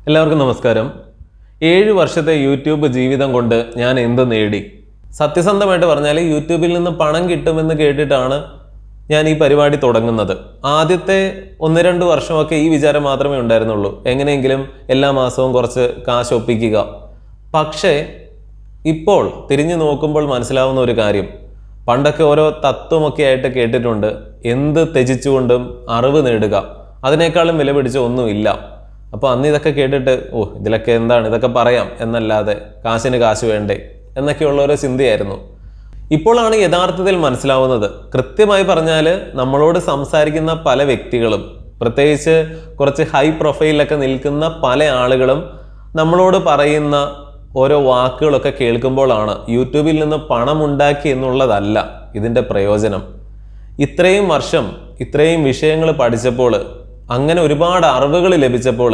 എല്ലാവർക്കും നമസ്കാരം. 7 വർഷത്തെ യൂട്യൂബ് ജീവിതം കൊണ്ട് ഞാൻ എന്ത് നേടി? സത്യസന്ധമായിട്ട് പറഞ്ഞാൽ യൂട്യൂബിൽ നിന്ന് പണം കിട്ടുമെന്ന് കേട്ടിട്ടാണ് ഞാൻ ഈ പരിപാടി തുടങ്ങുന്നത്. ആദ്യത്തെ 1-2 വർഷമൊക്കെ ഈ വിചാരം മാത്രമേ ഉണ്ടായിരുന്നുള്ളൂ, എങ്ങനെയെങ്കിലും എല്ലാ മാസവും കുറച്ച് കാശ് ഒപ്പിക്കുക. പക്ഷേ ഇപ്പോൾ തിരിഞ്ഞു നോക്കുമ്പോൾ മനസ്സിലാവുന്ന ഒരു കാര്യം, പണ്ടൊക്കെ ഓരോ തത്വമൊക്കെ ആയിട്ട് കേട്ടിട്ടുണ്ട്, എന്ത് ത്യജിച്ചുകൊണ്ടും അറിവ് നേടുക, അതിനേക്കാളും വില പിടിച്ച ഒന്നുമില്ല. അപ്പോൾ അന്ന് ഇതൊക്കെ കേട്ടിട്ട് ഇതിലൊക്കെ എന്താണ്, ഇതൊക്കെ പറയാം എന്നല്ലാതെ കാശിന് കാശ് വേണ്ടേ എന്നൊക്കെയുള്ള ഒരു ചിന്തയായിരുന്നു. ഇപ്പോഴാണ് യഥാർത്ഥത്തിൽ മനസ്സിലാവുന്നത്. കൃത്യമായി പറഞ്ഞാൽ നമ്മളോട് സംസാരിക്കുന്ന പല വ്യക്തികളും, പ്രത്യേകിച്ച് കുറച്ച് ഹൈ പ്രൊഫൈലൊക്കെ നിൽക്കുന്ന പല ആളുകളും നമ്മളോട് പറയുന്ന ഓരോ വാക്കുകളൊക്കെ കേൾക്കുമ്പോഴാണ് യൂട്യൂബിൽ നിന്ന് പണം ഉണ്ടാക്കി എന്നുള്ളതല്ല ഇതിൻ്റെ പ്രയോജനം. ഇത്രയും വർഷം ഇത്രയും വിഷയങ്ങൾ പഠിച്ചപ്പോൾ, അങ്ങനെ ഒരുപാട് അറിവുകൾ ലഭിച്ചപ്പോൾ,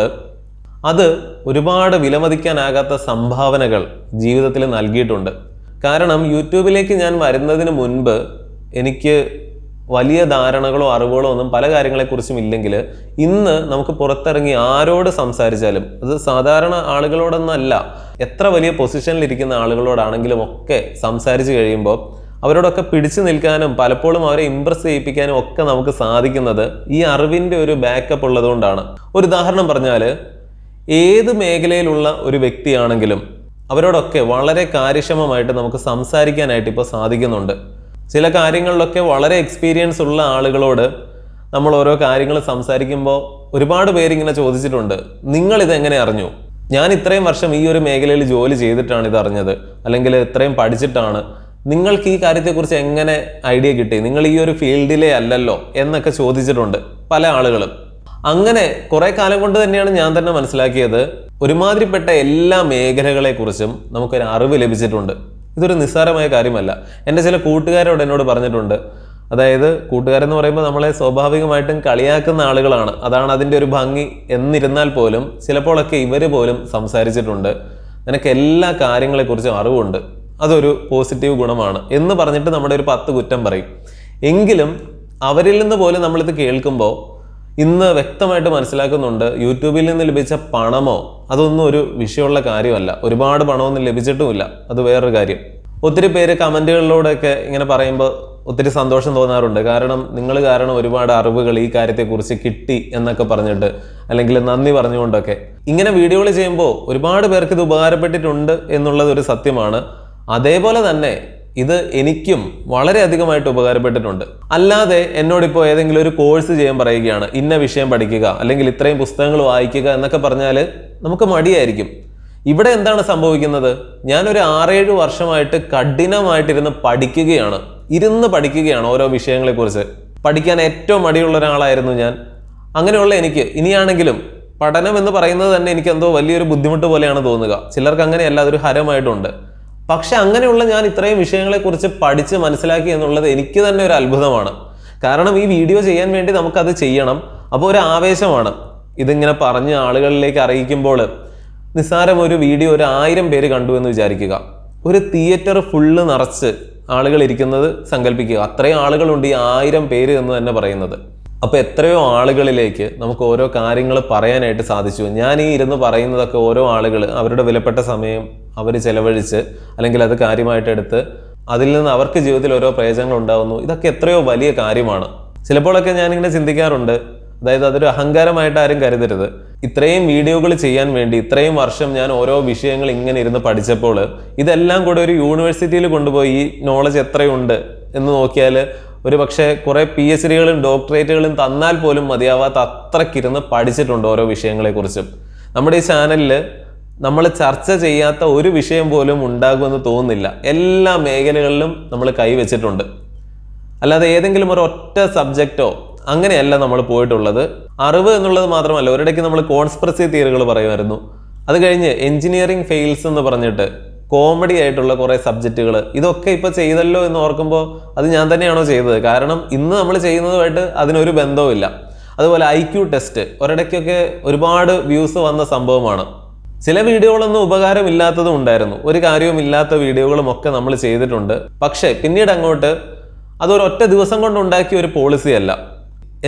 അത് ഒരുപാട് വിലമതിക്കാനാകാത്ത സംഭാവനകൾ ജീവിതത്തിൽ നൽകിയിട്ടുണ്ട്. കാരണം യൂട്യൂബിലേക്ക് ഞാൻ വരുന്നതിന് മുൻപ് എനിക്ക് വലിയ ധാരണകളോ അറിവുകളോ ഒന്നും പല കാര്യങ്ങളെക്കുറിച്ചും ഇല്ലെങ്കിൽ, ഇന്ന് നമുക്ക് പുറത്തിറങ്ങി ആരോട് സംസാരിച്ചാലും, അത് സാധാരണ ആളുകളോടൊന്നല്ല, എത്ര വലിയ പൊസിഷനിലിരിക്കുന്ന ആളുകളോടാണെങ്കിലും ഒക്കെ സംസാരിച്ച് കഴിയുമ്പോൾ അവരോടൊക്കെ പിടിച്ചു നിൽക്കാനും പലപ്പോഴും അവരെ ഇംപ്രസ് ചെയ്യിപ്പിക്കാനും ഒക്കെ നമുക്ക് സാധിക്കുന്നത് ഈ അറിവിൻ്റെ ഒരു ബാക്കപ്പ് ഉള്ളതുകൊണ്ടാണ്. ഒരു ഉദാഹരണം പറഞ്ഞാൽ, ഏത് മേഖലയിലുള്ള ഒരു വ്യക്തിയാണെങ്കിലും അവരോടൊക്കെ വളരെ കാര്യക്ഷമമായിട്ട് നമുക്ക് സംസാരിക്കാനായിട്ട് ഇപ്പോൾ സാധിക്കുന്നുണ്ട്. ചില കാര്യങ്ങളിലൊക്കെ വളരെ എക്സ്പീരിയൻസ് ഉള്ള ആളുകളോട് നമ്മൾ ഓരോ കാര്യങ്ങൾ സംസാരിക്കുമ്പോൾ ഒരുപാട് പേരിങ്ങനെ ചോദിച്ചിട്ടുണ്ട്, നിങ്ങളിതെങ്ങനെ അറിഞ്ഞു? ഞാൻ ഇത്രയും വർഷം ഈ ഒരു മേഖലയിൽ ജോലി ചെയ്തിട്ടാണ് ഇത് അറിഞ്ഞത്, അല്ലെങ്കിൽ ഇത്രയും പഠിച്ചിട്ടാണ്, നിങ്ങൾക്ക് ഈ കാര്യത്തെക്കുറിച്ച് എങ്ങനെ ഐഡിയ കിട്ടി? നിങ്ങൾ ഈ ഒരു ഫീൽഡിലെ അല്ലല്ലോ എന്നൊക്കെ ചോദിച്ചിട്ടുണ്ട് പല ആളുകളും. അങ്ങനെ കുറെ കാലം കൊണ്ട് തന്നെയാണ് ഞാൻ തന്നെ മനസ്സിലാക്കിയത്, ഒരുമാതിരിപ്പെട്ട എല്ലാ മേഖലകളെക്കുറിച്ചും നമുക്കൊരു അറിവ് ലഭിച്ചിട്ടുണ്ട്. ഇതൊരു നിസ്സാരമായ കാര്യമല്ല. എൻ്റെ ചില കൂട്ടുകാരോട് എന്നോട് പറഞ്ഞിട്ടുണ്ട്, അതായത് കൂട്ടുകാരെന്ന് പറയുമ്പോൾ നമ്മളെ സ്വാഭാവികമായിട്ടും കളിയാക്കുന്ന ആളുകളാണ്, അതാണ് അതിൻ്റെ ഒരു ഭംഗി. എന്നിരുന്നാൽ പോലും ചിലപ്പോഴൊക്കെ ഇവർ പോലും സംസാരിച്ചിട്ടുണ്ട്, നിനക്ക് എല്ലാ കാര്യങ്ങളെക്കുറിച്ചും അറിവുണ്ട്, അതൊരു പോസിറ്റീവ് ഗുണമാണ് എന്ന് പറഞ്ഞിട്ട് നമ്മുടെ ഒരു 10 കുറ്റം പറയും. എങ്കിലും അവരിൽ നിന്ന് പോലും നമ്മളിത് കേൾക്കുമ്പോൾ ഇന്ന് വ്യക്തമായിട്ട് മനസ്സിലാക്കുന്നുണ്ട്, യൂട്യൂബിൽ നിന്ന് ലഭിച്ച പണമോ അതൊന്നും ഒരു വിഷയമുള്ള കാര്യമല്ല. ഒരുപാട് പണമൊന്നും ലഭിച്ചിട്ടുമില്ല, അത് വേറൊരു കാര്യം. ഒത്തിരി പേര് കമൻറ്റുകളിലൂടെയൊക്കെ ഇങ്ങനെ പറയുമ്പോൾ ഒത്തിരി സന്തോഷം തോന്നാറുണ്ട്. കാരണം നിങ്ങൾ കാരണം ഒരുപാട് അറിവുകൾ ഈ കാര്യത്തെക്കുറിച്ച് കിട്ടി എന്നൊക്കെ പറഞ്ഞിട്ട്, അല്ലെങ്കിൽ നന്ദി പറഞ്ഞുകൊണ്ടൊക്കെ ഇങ്ങനെ വീഡിയോകൾ ചെയ്യുമ്പോൾ ഒരുപാട് പേർക്ക് ഇത് ഉപകാരപ്പെട്ടിട്ടുണ്ട് എന്നുള്ളത് ഒരു സത്യമാണ്. അതേപോലെ തന്നെ ഇത് എനിക്കും വളരെയധികമായിട്ട് ഉപകാരപ്പെട്ടിട്ടുണ്ട്. അല്ലാതെ എന്നോടിപ്പോൾ ഏതെങ്കിലും ഒരു കോഴ്സ് ചെയ്യാൻ പറയുകയാണ്, ഇന്ന വിഷയം പഠിക്കുക അല്ലെങ്കിൽ ഇത്രയും പുസ്തകങ്ങൾ വായിക്കുക എന്നൊക്കെ പറഞ്ഞാൽ നമുക്ക് മടിയായിരിക്കും. ഇവിടെ എന്താണ് സംഭവിക്കുന്നത്? ഞാനൊരു 6-7 വർഷമായിട്ട് കഠിനമായിട്ടിരുന്ന് പഠിക്കുകയാണ് ഓരോ വിഷയങ്ങളെക്കുറിച്ച്. പഠിക്കാൻ ഏറ്റവും മടിയുള്ള ഒരാളായിരുന്നു ഞാൻ. അങ്ങനെയുള്ള എനിക്ക് ഇനിയാണെങ്കിലും പഠനം എന്ന് പറയുന്നത് തന്നെ എനിക്ക് എന്തോ വലിയൊരു ബുദ്ധിമുട്ട് പോലെയാണ് തോന്നുക. ചിലർക്ക് അങ്ങനെയല്ല, അതൊരു ഹരമായിട്ടുണ്ട്. പക്ഷെ അങ്ങനെയുള്ള ഞാൻ ഇത്രയും വിഷയങ്ങളെക്കുറിച്ച് പഠിച്ച് മനസ്സിലാക്കി എന്നുള്ളത് എനിക്ക് തന്നെ ഒരു അത്ഭുതമാണ്. കാരണം ഈ വീഡിയോ ചെയ്യാൻ വേണ്ടി നമുക്കത് ചെയ്യണം. അപ്പോൾ ഒരു ആവേശമാണ്. ഇതിങ്ങനെ പറഞ്ഞ് ആളുകളിലേക്ക് അറിയിക്കുമ്പോൾ, നിസ്സാരം ഒരു വീഡിയോ 1000 പേര് കണ്ടു എന്ന് വിചാരിക്കുക, ഒരു തിയേറ്റർ ഫുള്ള് നിറച്ച് ആളുകൾ ഇരിക്കുന്നത് സങ്കല്പിക്കുക. അത്രയും ആളുകളുണ്ട് ഈ 1000 പേര് എന്ന് തന്നെ പറയുന്നത്. അപ്പോൾ എത്രയോ ആളുകളിലേക്ക് നമുക്ക് ഓരോ കാര്യങ്ങൾ പറയാനായിട്ട് സാധിച്ചു. ഞാൻ ഈ ഇരുന്ന് പറയുന്നതൊക്കെ ഓരോ ആളുകൾ അവരുടെ വിലപ്പെട്ട സമയം അവർ ചെലവഴിച്ച്, അല്ലെങ്കിൽ അത് കാര്യമായിട്ട് എടുത്ത് അതിൽ നിന്ന് അവർക്ക് ജീവിതത്തിൽ ഓരോ പ്രയോജനങ്ങൾ ഉണ്ടാകുന്നു. ഇതൊക്കെ എത്രയോ വലിയ കാര്യമാണ്. ചിലപ്പോഴൊക്കെ ഞാനിങ്ങനെ ചിന്തിക്കാറുണ്ട്, അതായത് അതൊരു അഹങ്കാരമായിട്ട് ആരും കരുതരുത്. ഇത്രയും വീഡിയോകൾ ചെയ്യാൻ വേണ്ടി ഇത്രയും വർഷം ഞാൻ ഓരോ വിഷയങ്ങൾ ഇങ്ങനെ ഇരുന്ന് പഠിച്ചപ്പോൾ, ഇതെല്ലാം കൂടെ ഒരു യൂണിവേഴ്സിറ്റിയിൽ കൊണ്ടുപോയി ഈ നോളജ് എത്രയുണ്ട് എന്ന് നോക്കിയാൽ ഒരു പക്ഷേ കുറെ PhDകളും ഡോക്ടറേറ്റുകളും തന്നാൽ പോലും മതിയാവാത്ത അത്രക്കിരുന്ന് പഠിച്ചിട്ടുണ്ട് ഓരോ വിഷയങ്ങളെക്കുറിച്ചും. നമ്മുടെ ഈ ചാനലിൽ നമ്മൾ ചർച്ച ചെയ്യാത്ത ഒരു വിഷയം പോലും ഉണ്ടാകുമെന്ന് തോന്നുന്നില്ല. എല്ലാ മേഖലകളിലും നമ്മൾ കൈവച്ചിട്ടുണ്ട്. അല്ലാതെ ഏതെങ്കിലും ഒരു ഒറ്റ സബ്ജക്റ്റോ അങ്ങനെയല്ല നമ്മൾ പോയിട്ടുള്ളത്. അറിവ് എന്നുള്ളത് മാത്രമല്ല, ഒരിടയ്ക്ക് നമ്മൾ കോൺസ്പിറസി തിയറികൾ പറയുമായിരുന്നു. അത് കഴിഞ്ഞ് എഞ്ചിനീയറിംഗ് ഫെയിൽസ് എന്ന് പറഞ്ഞിട്ട് കോമഡി ആയിട്ടുള്ള കുറേ സബ്ജക്റ്റുകൾ, ഇതൊക്കെ ഇപ്പോൾ ചെയ്തല്ലോ എന്ന് ഓർക്കുമ്പോൾ അത് ഞാൻ തന്നെയാണോ ചെയ്തത്? കാരണം ഇന്ന് നമ്മൾ ചെയ്യുന്നതുമായിട്ട് അതിനൊരു ബന്ധവുമില്ല. അതുപോലെ IQ ടെസ്റ്റ് ഒരിടയ്ക്കൊക്കെ ഒരുപാട് വ്യൂസ് വന്ന സംഭവമാണ്. ചില വീഡിയോകളൊന്നും ഉപകാരമില്ലാത്തതും ഉണ്ടായിരുന്നു, ഒരു കാര്യവുമില്ലാത്ത വീഡിയോകളും ഒക്കെ നമ്മൾ ചെയ്തിട്ടുണ്ട്. പക്ഷേ പിന്നീട് അങ്ങോട്ട് അതൊരൊറ്റ ദിവസം കൊണ്ട് ഉണ്ടാക്കിയ ഒരു പോളിസി അല്ല.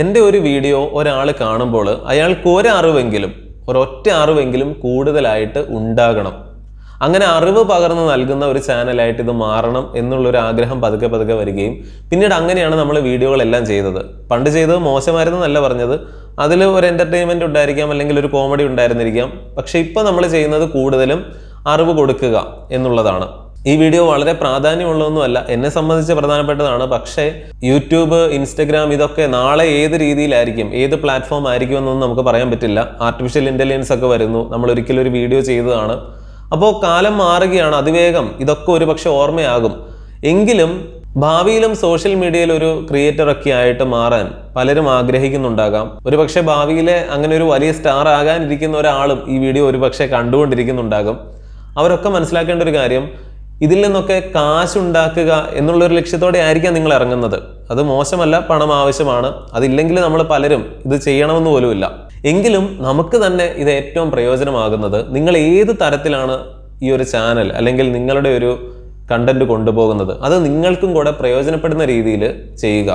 എൻ്റെ ഒരു വീഡിയോ ഒരാൾ കാണുമ്പോൾ അയാൾക്ക് ഒരറിവെങ്കിലും ഒരൊറ്റ അറിവെങ്കിലും കൂടുതലായിട്ട് ഉണ്ടാകണം. അങ്ങനെ അറിവ് പകർന്ന് നൽകുന്ന ഒരു ചാനലായിട്ട് ഇത് മാറണം എന്നുള്ളൊരു ആഗ്രഹം പതുക്കെ പതുക്കെ വരികയും പിന്നീട് അങ്ങനെയാണ് നമ്മൾ വീഡിയോകളെല്ലാം ചെയ്തത്. പണ്ട് ചെയ്തത് മോശമായിരുന്നല്ല പറഞ്ഞത്, അതിൽ ഒരു എൻ്റർടൈൻമെൻറ്റ് ഉണ്ടായിരിക്കാം, അല്ലെങ്കിൽ ഒരു കോമഡി ഉണ്ടായിരുന്നിരിക്കാം. പക്ഷെ ഇപ്പോൾ നമ്മൾ ചെയ്യുന്നത് കൂടുതലും അറിവ് കൊടുക്കുക എന്നുള്ളതാണ്. ഈ വീഡിയോ വളരെ പ്രാധാന്യമുള്ളതൊന്നുമല്ല, എന്നെ സംബന്ധിച്ച് പ്രധാനപ്പെട്ടതാണ്. പക്ഷേ യൂട്യൂബ്, ഇൻസ്റ്റഗ്രാം ഇതൊക്കെ നാളെ ഏത് രീതിയിലായിരിക്കും, ഏത് പ്ലാറ്റ്ഫോം ആയിരിക്കും എന്നൊന്നും നമുക്ക് പറയാൻ പറ്റില്ല. ആർട്ടിഫിഷ്യൽ ഇൻ്റലിജൻസ് ഒക്കെ വരുന്നു, നമ്മൾ ഒരിക്കലും ഒരു വീഡിയോ ചെയ്തതാണ്. അപ്പോൾ കാലം മാറുകയാണ് അതിവേഗം. ഇതൊക്കെ ഒരുപക്ഷെ ഓർമ്മയാകും. എങ്കിലും ഭാവിയിലും സോഷ്യൽ മീഡിയയിൽ ഒരു ക്രിയേറ്ററൊക്കെ ആയിട്ട് മാറാൻ പലരും ആഗ്രഹിക്കുന്നുണ്ടാകാം. ഒരുപക്ഷെ ഭാവിയിലെ അങ്ങനെ ഒരു വലിയ സ്റ്റാർ ആകാനിരിക്കുന്ന ഒരാളും ഈ വീഡിയോ ഒരുപക്ഷെ കണ്ടുകൊണ്ടിരിക്കുന്നുണ്ടാകും. അവരൊക്കെ മനസ്സിലാക്കേണ്ട ഒരു കാര്യം, ഇതിൽ നിന്നൊക്കെ കാശുണ്ടാക്കുക എന്നുള്ളൊരു ലക്ഷ്യത്തോടെ ആയിരിക്കാം നിങ്ങൾ ഇറങ്ങുന്നത്. അത് മോശമല്ല, പണം ആവശ്യമാണ്. അതില്ലെങ്കിൽ നമ്മൾ പലരും ഇത് ചെയ്യണമെന്ന് പോലുമില്ല. എങ്കിലും നമുക്ക് തന്നെ ഇത് ഏറ്റവും പ്രയോജനമാകുന്നത് നിങ്ങൾ ഏത് തരത്തിലാണ് ഈ ഒരു ചാനൽ അല്ലെങ്കിൽ നിങ്ങളുടെ ഒരു കണ്ടന്റ് കൊണ്ടുപോകുന്നത്, അത് നിങ്ങൾക്കും കൂടെ പ്രയോജനപ്പെടുന്ന രീതിയിൽ ചെയ്യുക.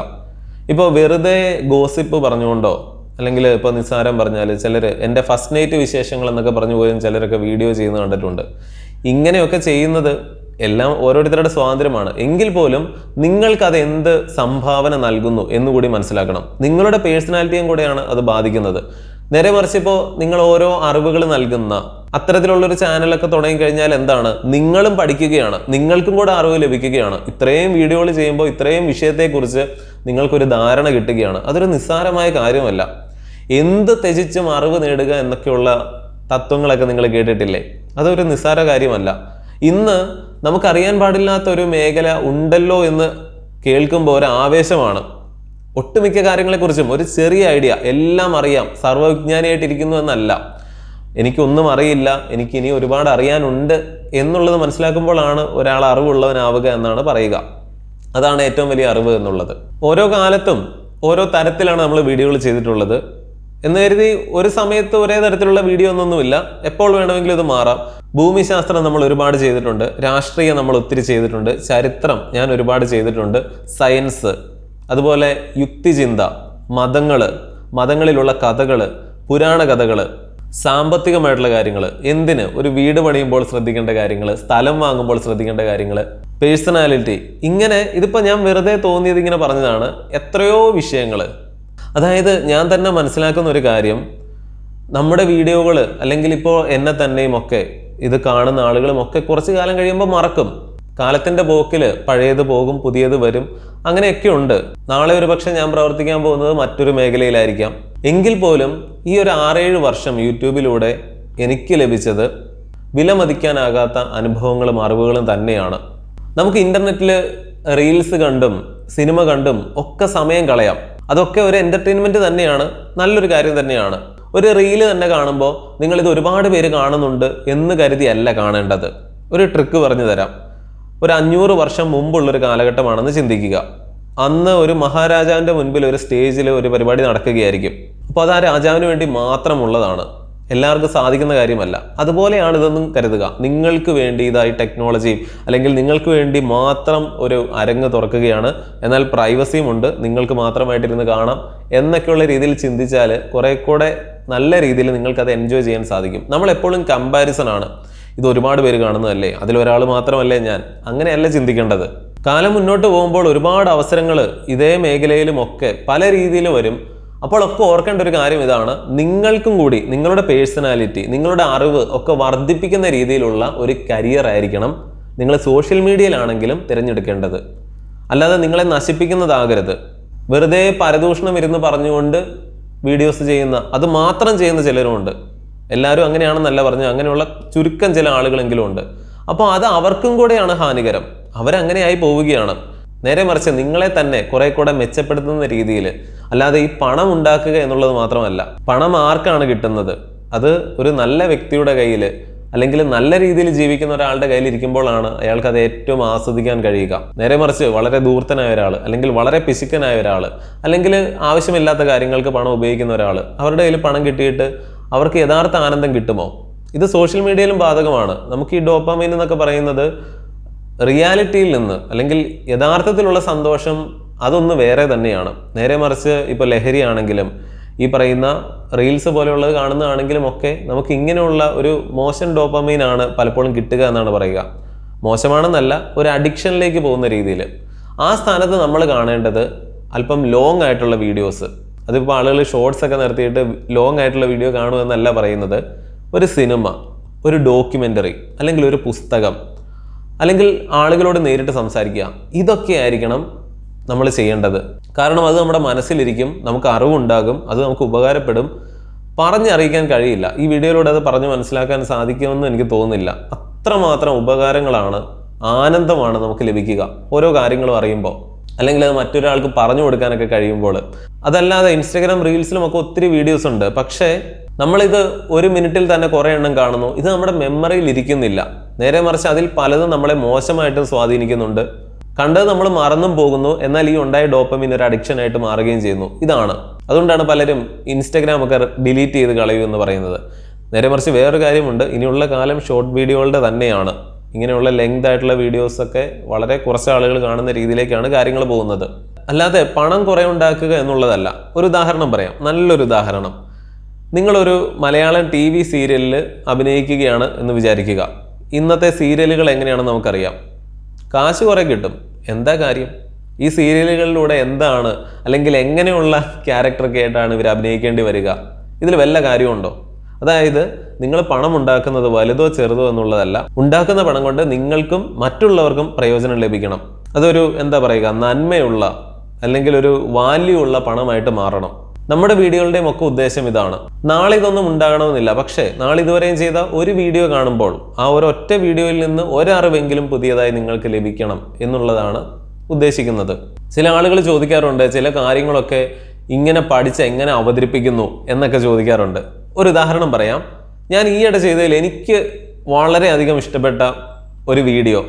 ഇപ്പോൾ വെറുതെ ഗോസിപ്പ് പറഞ്ഞുകൊണ്ടോ, അല്ലെങ്കിൽ ഇപ്പോൾ നിസ്സാരം പറഞ്ഞാൽ ചിലർ എൻ്റെ ഫസ്റ്റ് നൈറ്റ് വിശേഷങ്ങൾ എന്നൊക്കെ പറഞ്ഞു പോലും ചിലരൊക്കെ വീഡിയോ ചെയ്യുന്നത് കണ്ടിട്ടുണ്ട്. ഇങ്ങനെയൊക്കെ ചെയ്യുന്നത് എല്ലാം ഓരോരുത്തരുടെ സ്വാതന്ത്ര്യമാണ്. എങ്കിൽ പോലും നിങ്ങൾക്കത് എന്ത് സംഭാവന നൽകുന്നു എന്നുകൂടി മനസ്സിലാക്കണം. നിങ്ങളുടെ പേഴ്സണാലിറ്റിയും കൂടെയാണ് അത് ബാധിക്കുന്നത്. നേരെ മറിച്ച് ഇപ്പോൾ നിങ്ങൾ ഓരോ അറിവുകൾ നൽകുന്ന അത്തരത്തിലുള്ളൊരു ചാനലൊക്കെ തുടങ്ങിക്കഴിഞ്ഞാൽ എന്താണ്, നിങ്ങളും പഠിക്കുകയാണ്, നിങ്ങൾക്കും കൂടെ അറിവ് ലഭിക്കുകയാണ്. ഇത്രയും വീഡിയോകൾ ചെയ്യുമ്പോൾ ഇത്രയും വിഷയത്തെക്കുറിച്ച് നിങ്ങൾക്കൊരു ധാരണ കിട്ടുകയാണ്. അതൊരു നിസ്സാരമായ കാര്യമല്ല. എന്ത് ത്യജിച്ചും അറിവ് നേടുക എന്നൊക്കെയുള്ള തത്വങ്ങളൊക്കെ നിങ്ങൾ കേട്ടിട്ടില്ലേ? അതൊരു നിസ്സാര കാര്യമല്ല. ഇന്ന് നമുക്കറിയാൻ പാടില്ലാത്ത ഒരു മേഖല ഉണ്ടല്ലോ എന്ന് കേൾക്കുമ്പോൾ ഒരു ആവേശമാണ്. ഒട്ടുമിക്ക കാര്യങ്ങളെക്കുറിച്ചും ഒരു ചെറിയ ഐഡിയ, എല്ലാം അറിയാം, സർവ്വവിജ്ഞാനിയായിട്ടിരിക്കുന്നു എന്നല്ല. എനിക്കൊന്നും അറിയില്ല, എനിക്ക് ഇനി ഒരുപാട് അറിയാനുണ്ട് എന്നുള്ളത് മനസ്സിലാക്കുമ്പോഴാണ് ഒരാൾ അറിവുള്ളവനാവുക എന്നാണ് പറയുക. അതാണ് ഏറ്റവും വലിയ അറിവ് എന്നുള്ളത്. ഓരോ കാലത്തും ഓരോ തരത്തിലാണ് നമ്മൾ വീഡിയോകൾ ചെയ്തിട്ടുള്ളത് എന്ന് കരുതി ഒരു സമയത്ത് ഒരേ തരത്തിലുള്ള വീഡിയോ ഒന്നൊന്നുമില്ല. എപ്പോൾ വേണമെങ്കിലും ഇത് മാറാം. ഭൂമിശാസ്ത്രം നമ്മൾ ഒരുപാട് ചെയ്തിട്ടുണ്ട്, രാഷ്ട്രീയം നമ്മൾ ഒത്തിരി ചെയ്തിട്ടുണ്ട്, ചരിത്രം ഞാൻ ഒരുപാട് ചെയ്തിട്ടുണ്ട്, സയൻസ്, അതുപോലെ യുക്തിചിന്ത, മതങ്ങളിലുള്ള കഥകൾ, പുരാണ കഥകൾ, സാമ്പത്തികമായിട്ടുള്ള കാര്യങ്ങൾ, എന്തിന് ഒരു വീട് പണിയുമ്പോൾ ശ്രദ്ധിക്കേണ്ട കാര്യങ്ങൾ, സ്ഥലം വാങ്ങുമ്പോൾ ശ്രദ്ധിക്കേണ്ട കാര്യങ്ങൾ, പേഴ്സണാലിറ്റി, ഇങ്ങനെ ഇതിപ്പോൾ ഞാൻ വെറുതെ തോന്നിയത് ഇങ്ങനെ പറഞ്ഞതാണ്. എത്രയോ വിഷയങ്ങൾ. അതായത് ഞാൻ തന്നെ മനസ്സിലാക്കുന്ന ഒരു കാര്യം, നമ്മുടെ വീഡിയോകൾ അല്ലെങ്കിൽ ഇപ്പോൾ എന്നെ തന്നെയും ഒക്കെ ഇത് കാണുന്ന ആളുകളും ഒക്കെ കുറച്ച് കാലം കഴിയുമ്പോൾ മറക്കും. കാലത്തിൻ്റെ പോക്കിൽ പഴയത് പോകും, പുതിയത് വരും, അങ്ങനെയൊക്കെ ഉണ്ട്. നാളെ ഒരു പക്ഷെ ഞാൻ പ്രവർത്തിക്കാൻ പോകുന്നത് മറ്റൊരു മേഖലയിലായിരിക്കാം. എങ്കിൽ പോലും ഈ ഒരു 6-7 വർഷം യൂട്യൂബിലൂടെ എനിക്ക് ലഭിച്ചത് വിലമതിക്കാനാകാത്ത അനുഭവങ്ങളും അറിവുകളും തന്നെയാണ്. നമുക്ക് ഇൻ്റർനെറ്റിൽ റീൽസ് കണ്ടും സിനിമ കണ്ടും ഒക്കെ സമയം കളയാം. അതൊക്കെ ഒരു എൻ്റർടൈൻമെൻറ്റ് തന്നെയാണ്, നല്ലൊരു കാര്യം തന്നെയാണ്. ഒരു റീല് തന്നെ കാണുമ്പോൾ നിങ്ങളിത് ഒരുപാട് പേര് കാണുന്നുണ്ട് എന്ന് കരുതിയല്ല കാണേണ്ടത്. ഒരു ട്രിക്ക് പറഞ്ഞു തരാം. ഒരു 500 വർഷം മുമ്പുള്ളൊരു കാലഘട്ടമാണെന്ന് ചിന്തിക്കുക. അന്ന് ഒരു മഹാരാജാവിൻ്റെ മുൻപിൽ ഒരു സ്റ്റേജിൽ ഒരു പരിപാടി നടക്കുകയായിരിക്കും. അപ്പോൾ അത് ആ രാജാവിന് വേണ്ടി മാത്രമുള്ളതാണ്, എല്ലാവർക്കും സാധിക്കുന്ന കാര്യമല്ല. അതുപോലെയാണ് ഇതെന്നും കരുതുക. നിങ്ങൾക്ക് വേണ്ടി ഇതായി ടെക്നോളജിയും അല്ലെങ്കിൽ നിങ്ങൾക്ക് വേണ്ടി മാത്രം ഒരു അരങ്ങ് തുറക്കുകയാണ്, എന്നാൽ പ്രൈവസിയും ഉണ്ട്, നിങ്ങൾക്ക് മാത്രമായിട്ടിരുന്ന് കാണാം എന്നൊക്കെയുള്ള രീതിയിൽ ചിന്തിച്ചാൽ കുറെ കൂടെ നല്ല രീതിയിൽ നിങ്ങൾക്കത് എൻജോയ് ചെയ്യാൻ സാധിക്കും. നമ്മളെപ്പോഴും കമ്പാരിസൺ ആണ്. ഇത് ഒരുപാട് പേര് കാണുന്നതല്ലേ, അതിലൊരാൾ മാത്രമല്ലേ ഞാൻ, അങ്ങനെയല്ല ചിന്തിക്കേണ്ടത്. കാലം മുന്നോട്ട് പോകുമ്പോൾ ഒരുപാട് അവസരങ്ങൾ ഇതേ മേഖലയിലും ഒക്കെ പല രീതിയിൽ വരും. അപ്പോഴൊക്കെ ഓർക്കേണ്ട ഒരു കാര്യം ഇതാണ്, നിങ്ങൾക്കും കൂടി നിങ്ങളുടെ പേഴ്സണാലിറ്റി, നിങ്ങളുടെ അറിവ് ഒക്കെ വർദ്ധിപ്പിക്കുന്ന രീതിയിലുള്ള ഒരു കരിയർ ആയിരിക്കണം നിങ്ങൾ സോഷ്യൽ മീഡിയയിലാണെങ്കിലും തിരഞ്ഞെടുക്കേണ്ടത്. അല്ലാതെ നിങ്ങളെ നശിപ്പിക്കുന്നതാകരുത്. വെറുതെ പരദൂഷണം ഇരുന്ന് പറഞ്ഞുകൊണ്ട് വീഡിയോസ് ചെയ്യുന്ന, അത് മാത്രം ചെയ്യുന്ന ചിലരുമുണ്ട്. എല്ലാവരും അങ്ങനെയാണെന്നല്ല പറഞ്ഞു, അങ്ങനെയുള്ള ചുരുക്കം ചില ആളുകളെങ്കിലും ഉണ്ട്. അപ്പോൾ അത് അവർക്കും കൂടെയാണ് ഹാനികരം. അവരങ്ങനെയായി പോവുകയാണ്. നേരെ മറിച്ച് നിങ്ങളെ തന്നെ കുറെ കൂടെ മെച്ചപ്പെടുത്തുന്ന രീതിയിൽ, അല്ലാതെ ഈ പണം ഉണ്ടാക്കുക എന്നുള്ളത് മാത്രമല്ല. പണം ആർക്കാണ് കിട്ടുന്നത്? അത് ഒരു നല്ല വ്യക്തിയുടെ കയ്യിൽ അല്ലെങ്കിൽ നല്ല രീതിയിൽ ജീവിക്കുന്ന ഒരാളുടെ കയ്യിൽ ഇരിക്കുമ്പോഴാണ് അയാൾക്ക് അത് ഏറ്റവും ആസ്വദിക്കാൻ കഴിയുക. നേരെ മറിച്ച് വളരെ ധൂർത്തനായ ഒരാൾ അല്ലെങ്കിൽ വളരെ പിശുക്കനായ ഒരാൾ അല്ലെങ്കിൽ ആവശ്യമില്ലാത്ത കാര്യങ്ങൾക്ക് പണം ഉപയോഗിക്കുന്ന ഒരാൾ, അവരുടെ കയ്യിൽ പണം കിട്ടിയിട്ട് അവർക്ക് യഥാർത്ഥ ആനന്ദം കിട്ടുമോ? ഇത് സോഷ്യൽ മീഡിയയിലും ബാധകമാണ്. നമുക്ക് ഈ ഡോപ്പാമൈൻ എന്നൊക്കെ പറയുന്നത് റിയാലിറ്റിയിൽ നിന്ന് അല്ലെങ്കിൽ യഥാർത്ഥത്തിലുള്ള സന്തോഷം അതൊന്ന് വേറെ തന്നെയാണ്. നേരെ മറിച്ച് ഇപ്പോൾ ലഹരി ആണെങ്കിലും ഈ പറയുന്ന റീൽസ് പോലെയുള്ളത് കാണുന്നതാണെങ്കിലും ഒക്കെ നമുക്ക് ഇങ്ങനെയുള്ള ഒരു മോശം ഡോപ്പമൈനാണ് പലപ്പോഴും കിട്ടുക എന്നാണ് പറയുക. മോശമാണെന്നല്ല, ഒരു അഡിക്ഷനിലേക്ക് പോകുന്ന രീതിയിൽ. ആ സ്ഥാനത്ത് നമ്മൾ കാണേണ്ടത് അല്പം ലോങ് ആയിട്ടുള്ള വീഡിയോസ്. അതിപ്പോൾ ആളുകൾ ഷോർട്സ് ഒക്കെ നിർത്തിയിട്ട് ലോങ് ആയിട്ടുള്ള വീഡിയോ കാണുമെന്നല്ല പറയുന്നത്. ഒരു സിനിമ, ഒരു ഡോക്യുമെൻ്ററി, അല്ലെങ്കിൽ ഒരു പുസ്തകം, അല്ലെങ്കിൽ ആളുകളോട് നേരിട്ട് സംസാരിക്കുക. ഇതൊക്കെ ആയിരിക്കണം നമ്മൾ ചെയ്യേണ്ടത്. കാരണം അത് നമ്മുടെ മനസ്സിലിരിക്കും, നമുക്ക് അറിവുണ്ടാകും, അത് നമുക്ക് ഉപകാരപ്പെടും. പറഞ്ഞറിയിക്കാൻ കഴിയില്ല. ഈ വീഡിയോയിലൂടെ അത് പറഞ്ഞ് മനസ്സിലാക്കാൻ സാധിക്കുമെന്ന് എനിക്ക് തോന്നുന്നില്ല. അത്രമാത്രം ഉപകാരങ്ങളാണ്, ആനന്ദമാണ് നമുക്ക് ലഭിക്കുക ഓരോ കാര്യങ്ങളും അറിയുമ്പോൾ, അല്ലെങ്കിൽ അത് മറ്റൊരാൾക്ക് പറഞ്ഞു കൊടുക്കാനൊക്കെ കഴിയുമ്പോൾ. അതല്ലാതെ ഇൻസ്റ്റഗ്രാം റീൽസിലുമൊക്കെ ഒത്തിരി വീഡിയോസ് ഉണ്ട്. പക്ഷേ നമ്മളിത് ഒരു മിനിറ്റിൽ തന്നെ കുറേ എണ്ണം കാണുന്നു. ഇത് നമ്മുടെ മെമ്മറിയിൽ ഇരിക്കുന്നില്ല. നേരെ മറിച്ച് അതിൽ പലതും നമ്മളെ മോശമായിട്ട് സ്വാധീനിക്കുന്നുണ്ട്. കണ്ടത് നമ്മൾ മറന്നും പോകുന്നു. എന്നാൽ ഈ ഉണ്ടായ ഡോപ്പമിൻ ഒരു അഡിക്ഷൻ ആയിട്ട് മാറുകയും ചെയ്യുന്നു. ഇതാണ്. അതുകൊണ്ടാണ് പലരും ഇൻസ്റ്റഗ്രാം ഒക്കെ ഡിലീറ്റ് ചെയ്ത് കളയൂ എന്ന് പറയുന്നത്. നേരെ മറിച്ച് വേറൊരു കാര്യമുണ്ട്. ഇനിയുള്ള കാലം ഷോർട്ട് വീഡിയോകളുടെ തന്നെയാണ്. ഇങ്ങനെയുള്ള ലെങ്ത് ആയിട്ടുള്ള വീഡിയോസൊക്കെ വളരെ കുറച്ച് ആളുകൾ കാണുന്ന രീതിയിലേക്കാണ് കാര്യങ്ങൾ പോകുന്നത്. അല്ലാതെ പണം കുറേ ഉണ്ടാക്കുക എന്നുള്ളതല്ല. ഒരു ഉദാഹരണം പറയാം, നല്ലൊരു ഉദാഹരണം. നിങ്ങളൊരു മലയാളം TV സീരിയലിൽ അഭിനയിക്കുകയാണ് എന്ന് വിചാരിക്കുക. ഇന്നത്തെ സീരിയലുകൾ എങ്ങനെയാണെന്ന് നമുക്കറിയാം. കാശ് കുറേ കിട്ടും. എന്താ കാര്യം? ഈ സീരിയലുകളിലൂടെ എന്താണ്, അല്ലെങ്കിൽ എങ്ങനെയുള്ള ക്യാരക്ടറൊക്കെ ആയിട്ടാണ് ഇവർ അഭിനയിക്കേണ്ടി വരിക? ഇതിൽ വല്ല കാര്യമുണ്ടോ? അതായത് നിങ്ങൾ പണം ഉണ്ടാക്കുന്നത് വലുതോ ചെറുതോ എന്നുള്ളതല്ല. ഉണ്ടാക്കുന്ന പണം കൊണ്ട് നിങ്ങൾക്കും മറ്റുള്ളവർക്കും പ്രയോജനം ലഭിക്കണം. അതൊരു എന്താ പറയുക, നന്മയുള്ള അല്ലെങ്കിൽ ഒരു വാല്യൂ ഉള്ള പണമായിട്ട് മാറണം. നമ്മുടെ വീഡിയോകളുടെയും ഒക്കെ ഉദ്ദേശം ഇതാണ്. നാളെ ഇതൊന്നും ഉണ്ടാകണമെന്നില്ല. പക്ഷേ നാളെ ഇതുവരെയും ചെയ്ത ഒരു വീഡിയോ കാണുമ്പോൾ ആ ഒരൊറ്റ വീഡിയോയിൽ നിന്ന് ഒരറിവെങ്കിലും പുതിയതായി നിങ്ങൾക്ക് ലഭിക്കണം എന്നുള്ളതാണ് ഉദ്ദേശിക്കുന്നത്. ചില ആളുകൾ ചോദിക്കാറുണ്ട്, ചില കാര്യങ്ങളൊക്കെ ഇങ്ങനെ പഠിച്ച് എങ്ങനെ അവതരിപ്പിക്കുന്നു എന്നൊക്കെ ചോദിക്കാറുണ്ട്. ഒരു ഉദാഹരണം പറയാം. ഞാൻ ഈയിടെ ചെയ്തതിൽ എനിക്ക് വളരെയധികം ഇഷ്ടപ്പെട്ട ഒരു വീഡിയോ,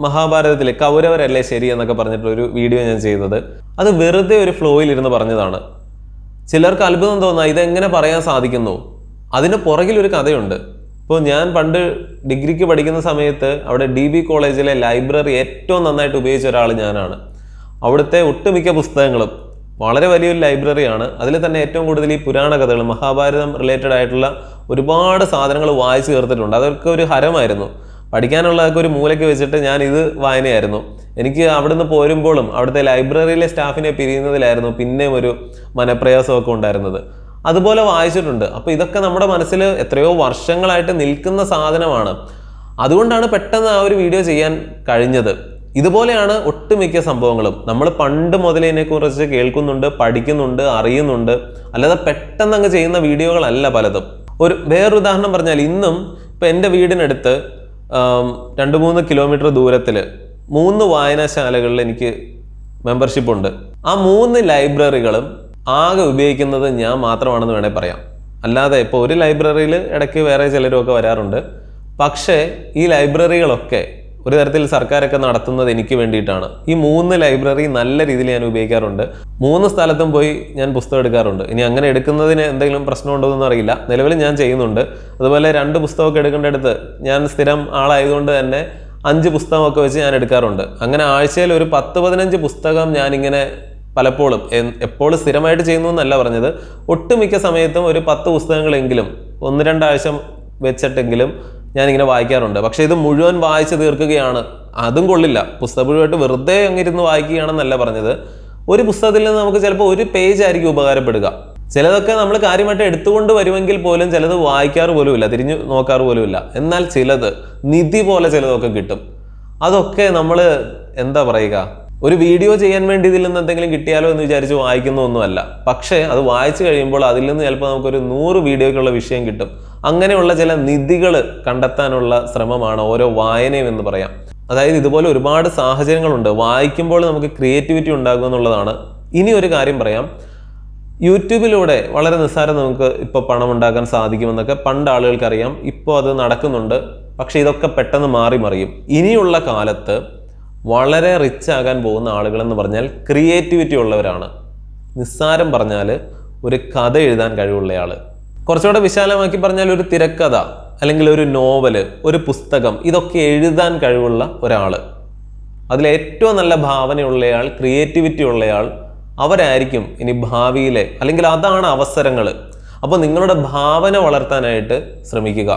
മഹാഭാരതത്തിലെ കൗരവരല്ലേ ശരി എന്നൊക്കെ പറഞ്ഞിട്ടൊരു വീഡിയോ ഞാൻ ചെയ്തത്. അത് വെറുതെ ഒരു ഫ്ലോയിൽ ഇരുന്ന് പറഞ്ഞതാണ്. ചിലർക്ക് അത്ഭുതം തോന്നാം, ഇതെങ്ങനെ പറയാൻ സാധിക്കുന്നു? അതിന് പുറകിലൊരു കഥയുണ്ട്. ഇപ്പോൾ ഞാൻ പണ്ട് ഡിഗ്രിക്ക് പഠിക്കുന്ന സമയത്ത് അവിടെ DB കോളേജിലെ ലൈബ്രറി ഏറ്റവും നന്നായിട്ട് ഉപയോഗിച്ച ഒരാൾ ഞാനാണ്. അവിടുത്തെ ഒട്ടുമിക്ക പുസ്തകങ്ങളും, വളരെ വലിയൊരു ലൈബ്രറിയാണ്. അതിൽ തന്നെ ഏറ്റവും കൂടുതൽ ഈ പുരാണ കഥകൾ, മഹാഭാരതം റിലേറ്റഡ് ആയിട്ടുള്ള ഒരുപാട് സാധനങ്ങൾ വായിച്ചു ചേർത്തിട്ടുണ്ട്. അതൊക്കെ ഒരു ഹരമായിരുന്നു. പഠിക്കാനുള്ളതൊക്കെ ഒരു മൂലയ്ക്ക് വെച്ചിട്ട് ഞാൻ ഇത് വായനയായിരുന്നു. എനിക്ക് അവിടുന്ന് പോരുമ്പോഴും അവിടുത്തെ ലൈബ്രറിയിലെ സ്റ്റാഫിനെ പിരിയുന്നതിലായിരുന്നു പിന്നെയും ഒരു മനപ്രയാസമൊക്കെ ഉണ്ടായിരുന്നത്. അതുപോലെ വായിച്ചിട്ടുണ്ട്. അപ്പോൾ ഇതൊക്കെ നമ്മുടെ മനസ്സിൽ എത്രയോ വർഷങ്ങളായിട്ട് നിൽക്കുന്ന സാധനമാണ്. അതുകൊണ്ടാണ് പെട്ടെന്ന് ആ ഒരു വീഡിയോ ചെയ്യാൻ കഴിഞ്ഞത്. ഇതുപോലെയാണ് ഒട്ടുമിക്ക സംഭവങ്ങളും. നമ്മൾ പണ്ട് മുതലിനെ കുറിച്ച് കേൾക്കുന്നുണ്ട്, പഠിക്കുന്നുണ്ട്, അറിയുന്നുണ്ട്. അല്ലാതെ പെട്ടെന്ന് അങ്ങ് ചെയ്യുന്ന വീഡിയോകളല്ല പലതും. വേറൊരു ഉദാഹരണം പറഞ്ഞാൽ, ഇന്നും ഇപ്പം എൻ്റെ വീടിനടുത്ത് 2-3 കിലോമീറ്റർ ദൂരത്തിൽ 3 വായനശാലകളിൽ എനിക്ക് മെമ്പർഷിപ്പ് ഉണ്ട്. ആ 3 ലൈബ്രറികളും ആകെ ഉപയോഗിക്കുന്നത് ഞാൻ മാത്രമാണെന്ന് വേണേൽ പറയാം. അല്ലാതെ ഇപ്പോൾ ഒരു ലൈബ്രറിയിൽ ഇടയ്ക്ക് വേറെ ചിലരൊക്കെ വരാറുണ്ട്. പക്ഷേ ഈ ലൈബ്രറികളൊക്കെ ഒരു തരത്തിൽ സർക്കാരൊക്കെ നടത്തുന്നത് എനിക്ക് വേണ്ടിയിട്ടാണ്. ഈ 3 ലൈബ്രറി നല്ല രീതിയിൽ ഞാൻ ഉപയോഗിക്കാറുണ്ട്. 3 സ്ഥലത്തും പോയി ഞാൻ പുസ്തകം എടുക്കാറുണ്ട്. ഇനി അങ്ങനെ എടുക്കുന്നതിന് എന്തെങ്കിലും പ്രശ്നമുണ്ടോ എന്നൊന്നും അറിയില്ല. നിലവിൽ ഞാൻ ചെയ്യുന്നുണ്ട്. അതുപോലെ 2 പുസ്തകമൊക്കെ എടുക്കേണ്ടടുത്ത് ഞാൻ സ്ഥിരം ആളായതുകൊണ്ട് തന്നെ 5 പുസ്തകമൊക്കെ വെച്ച് ഞാൻ എടുക്കാറുണ്ട്. അങ്ങനെ ആഴ്ചയിൽ ഒരു 10-15 പുസ്തകം ഞാനിങ്ങനെ പലപ്പോഴും, എപ്പോഴും സ്ഥിരമായിട്ട് ചെയ്യുന്നു എന്നല്ല പറഞ്ഞത്, ഒട്ടുമിക്ക സമയത്തും ഒരു 10 പുസ്തകങ്ങളെങ്കിലും 1-2 ആഴ്ച വെച്ചിട്ടെങ്കിലും ഞാനിങ്ങനെ വായിക്കാറുണ്ട്. പക്ഷേ ഇത് മുഴുവൻ വായിച്ച് തീർക്കുകയാണ്, അതും കൊള്ളില്ല. പുസ്തകം മുഴുവനായിട്ട് വെറുതെ അങ്ങിരുന്ന് വായിക്കുകയാണെന്നല്ല പറഞ്ഞത്. ഒരു പുസ്തകത്തിൽ നിന്ന് നമുക്ക് ചിലപ്പോൾ ഒരു പേജ് ആയിരിക്കും ഉപകാരപ്പെടുക. ചിലതൊക്കെ നമ്മൾ കാര്യമായിട്ട് എടുത്തുകൊണ്ട് വരുമെങ്കിൽ പോലും ചിലത് വായിക്കാറ് പോലുമില്ല, തിരിഞ്ഞു നോക്കാറ് പോലുമില്ല. എന്നാൽ ചിലത് നിധി പോലെ ചിലതൊക്കെ കിട്ടും. അതൊക്കെ നമ്മൾ എന്താ പറയുക, ഒരു വീഡിയോ ചെയ്യാൻ വേണ്ടി ഇതിൽ നിന്ന് എന്തെങ്കിലും കിട്ടിയാലോ എന്ന് വിചാരിച്ച് വായിക്കുന്നൊന്നുമല്ല. പക്ഷേ അത് വായിച്ചു കഴിയുമ്പോൾ അതിൽ നിന്ന് ചിലപ്പോൾ നമുക്കൊരു 100 വീഡിയോയ്ക്കുള്ള വിഷയം കിട്ടും. അങ്ങനെയുള്ള ചില നിധികൾ കണ്ടെത്താനുള്ള ശ്രമമാണ് ഓരോ വായനയും എന്ന് പറയാം. അതായത് ഇതുപോലെ ഒരുപാട് സാഹചര്യങ്ങളുണ്ട്. വായിക്കുമ്പോൾ നമുക്ക് ക്രിയേറ്റിവിറ്റി ഉണ്ടാകും എന്നുള്ളതാണ്. ഇനി ഒരു കാര്യം പറയാം. യൂട്യൂബിലൂടെ വളരെ നിസ്സാരം നമുക്ക് ഇപ്പോൾ പണം ഉണ്ടാക്കാൻ സാധിക്കുമെന്നൊക്കെ പണ്ട് ആളുകൾക്കറിയാം. ഇപ്പോൾ അത് നടക്കുന്നുണ്ട്. പക്ഷേ ഇതൊക്കെ പെട്ടെന്ന് മാറി മറിയും. ഇനിയുള്ള കാലത്ത് വളരെ റിച്ച് ആകാൻ പോകുന്ന ആളുകളെന്ന് പറഞ്ഞാൽ ക്രിയേറ്റിവിറ്റി ഉള്ളവരാണ്. നിസ്സാരം പറഞ്ഞാൽ ഒരു കഥ എഴുതാൻ കഴിവുള്ളയാൾ, കുറച്ചുകൂടെ വിശാലമാക്കി പറഞ്ഞാൽ ഒരു തിരക്കഥ അല്ലെങ്കിൽ ഒരു നോവല്, ഒരു പുസ്തകം, ഇതൊക്കെ എഴുതാൻ കഴിവുള്ള ഒരാൾ, അതിലേറ്റവും നല്ല ഭാവനയുള്ളയാൾ, ക്രിയേറ്റിവിറ്റി ഉള്ളയാൾ, അവരായിരിക്കും ഇനി ഭാവിയിലെ, അല്ലെങ്കിൽ അതാണ് അവസരങ്ങൾ. അപ്പോൾ നിങ്ങളുടെ ഭാവന വളർത്താനായിട്ട് ശ്രമിക്കുക.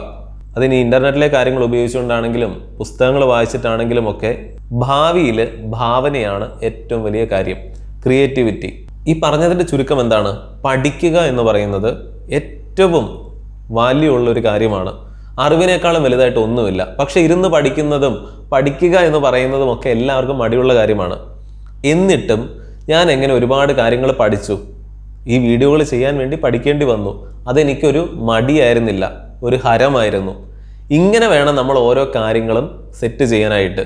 അതിന് ഇൻ്റർനെറ്റിലെ കാര്യങ്ങൾ ഉപയോഗിച്ചുകൊണ്ടാണെങ്കിലും പുസ്തകങ്ങൾ വായിച്ചിട്ടാണെങ്കിലും ഒക്കെ ഭാവിയിൽ ഭാവനയാണ് ഏറ്റവും വലിയ കാര്യം, ക്രിയേറ്റിവിറ്റി. ഈ പറഞ്ഞതിൻ്റെ ചുരുക്കം എന്താണ്? പഠിക്കുക എന്ന് പറയുന്നത് ഏറ്റവും വാല്യൂ ഉള്ളൊരു കാര്യമാണ്. അറിവിനേക്കാളും വലുതായിട്ട് ഒന്നുമില്ല. പക്ഷെ ഇരുന്ന് പഠിക്കുന്നതും പഠിക്കുക എന്ന് പറയുന്നതും ഒക്കെ എല്ലാവർക്കും മടിയുള്ള കാര്യമാണ്. എന്നിട്ടും ഞാൻ എങ്ങനെ ഒരുപാട് കാര്യങ്ങൾ പഠിച്ചു. ഈ വീഡിയോകൾ ചെയ്യാൻ വേണ്ടി പഠിക്കേണ്ടി വന്നു. അതെനിക്കൊരു മടിയായിരുന്നില്ല, ഒരു ഹരമായിരുന്നു. ഇങ്ങനെ വേണം നമ്മൾ ഓരോ കാര്യങ്ങളും സെറ്റ് ചെയ്യാനായിട്ട്.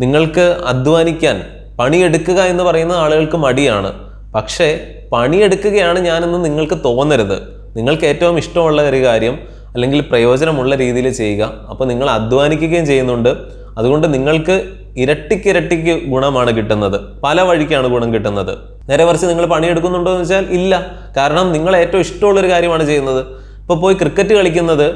നിങ്ങൾക്ക് അധ്വാനിക്കാൻ, പണിയെടുക്കുക എന്ന് പറയുന്ന ആളുകൾക്ക് മടിയാണ്. പക്ഷേ പണിയെടുക്കുകയാണ് ഞാനെന്ന് നിങ്ങൾക്ക് തോന്നരുത്. നിങ്ങൾക്ക് ഏറ്റവും ഇഷ്ടമുള്ള ഒരു കാര്യം അല്ലെങ്കിൽ പ്രയോജനമുള്ള രീതിയിൽ ചെയ്യുക. അപ്പോൾ നിങ്ങൾ അധ്വാനിക്കുകയും ചെയ്യുന്നുണ്ട്. അതുകൊണ്ട് നിങ്ങൾക്ക് ഇരട്ടിക്ക് ഗുണമാണ് കിട്ടുന്നത്. പല വഴിക്കാണ് ഗുണം കിട്ടുന്നത്. നേരെ മറിച്ച് നിങ്ങൾ പണിയെടുക്കുന്നുണ്ടോ എന്ന് വെച്ചാൽ ഇല്ല. കാരണം നിങ്ങൾ ഏറ്റവും ഇഷ്ടമുള്ളൊരു കാര്യമാണ് ചെയ്യുന്നത്. ഇപ്പോൾ പോയി ക്രിക്കറ്റ് കളിക്കുന്നത്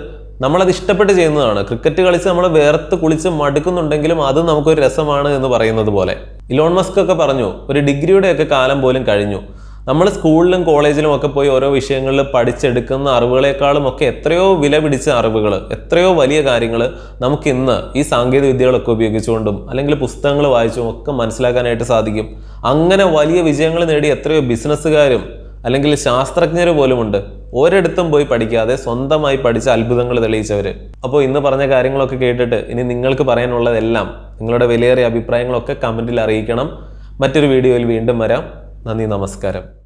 നമ്മളത് ഇഷ്ടപ്പെട്ട് ചെയ്യുന്നതാണ്. ക്രിക്കറ്റ് കളിച്ച് നമ്മൾ വേർത്ത് കുളിച്ച് മടുക്കുന്നുണ്ടെങ്കിലും അത് നമുക്കൊരു രസമാണ് എന്ന് പറയുന്നത് പോലെ. ഇലോൺ മസ്ക് ഒക്കെ പറഞ്ഞു, ഒരു ഡിഗ്രിയുടെയൊക്കെ കാലം പോലും കഴിഞ്ഞു. നമ്മൾ സ്കൂളിലും കോളേജിലും ഒക്കെ പോയി ഓരോ വിഷയങ്ങളിൽ പഠിച്ചെടുക്കുന്ന അറിവുകളെക്കാളും ഒക്കെ എത്രയോ വില പിടിച്ച അറിവുകൾ, എത്രയോ വലിയ കാര്യങ്ങൾ നമുക്ക് ഇന്ന് ഈ സാങ്കേതിക വിദ്യകളൊക്കെ ഉപയോഗിച്ചുകൊണ്ടും അല്ലെങ്കിൽ പുസ്തകങ്ങൾ വായിച്ചും ഒക്കെ മനസ്സിലാക്കാനായിട്ട് സാധിക്കും. അങ്ങനെ വലിയ വിജയങ്ങൾ നേടി എത്രയോ ബിസിനസ്സുകാരും അല്ലെങ്കിൽ ശാസ്ത്രജ്ഞർ പോലുമുണ്ട്. ഒരിടത്തും പോയി പഠിക്കാതെ സ്വന്തമായി പഠിച്ച അത്ഭുതങ്ങൾ തെളിയിച്ചവർ. അപ്പോൾ ഇന്ന് പറഞ്ഞ കാര്യങ്ങളൊക്കെ കേട്ടിട്ട് ഇനി നിങ്ങൾക്ക് പറയാനുള്ളതെല്ലാം, നിങ്ങളുടെ വിലയേറിയ അഭിപ്രായങ്ങളൊക്കെ കമൻറ്റിൽ അറിയിക്കണം. മറ്റൊരു വീഡിയോയിൽ വീണ്ടും വരാം. നന്ദി, നമസ്കാരം.